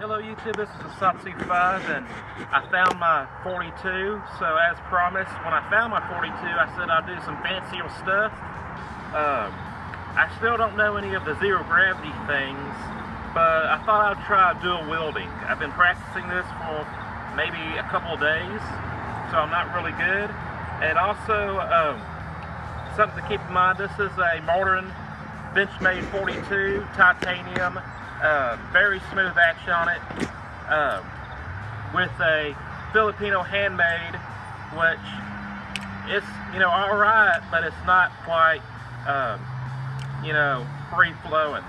Hello YouTube, this is Balisongs and I found my 42. So as promised, when I found my 42, I said I'd do some fancier stuff. I still don't know any of the zero gravity things, but I thought I'd try dual wielding. I've been practicing this for maybe a couple of days, so I'm not really good. And also, something to keep in mind, this is a modern Benchmade 42 titanium. Very smooth action on it, with a Filipino handmade, which is, alright, but it's not quite, free-flowing.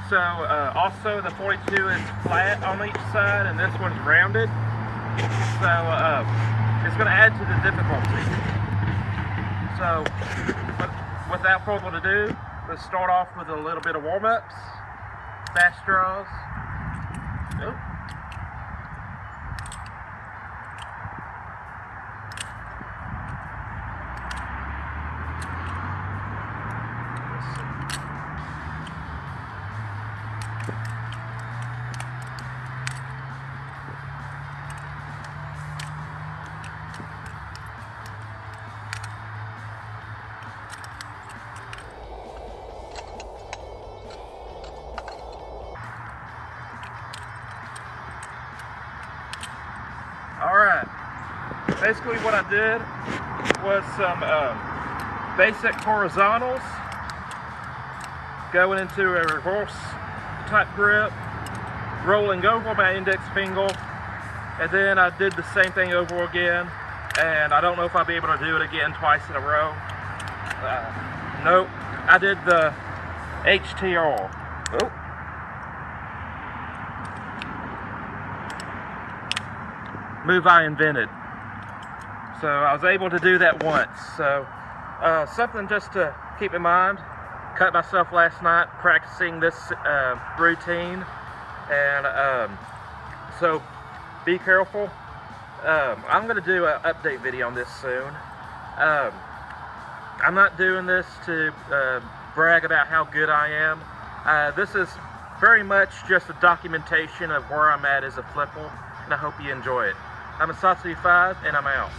So, also the 42 is flat on each side, and this one's rounded. So, it's going to add to the difficulty. So, without further ado, let's start off with a little bit of warm-ups. Fast draws. Nope. Alright, basically what I did was some basic horizontals, going into a reverse type grip, rolling over my index finger, and then I did the same thing over again, and I don't know if I'll be able to do it again twice in a row. Nope, I did the HTR. Oh. Move I invented. So I was able to do that once. So something just to keep in mind. Cut myself last night practicing this routine, and so be careful. I'm going to do an update video on this soon. I'm not doing this to brag about how good I am. This is very much just a documentation of where I'm at as a flipper, and I hope you enjoy it. I'm a Balisongs, and I'm out.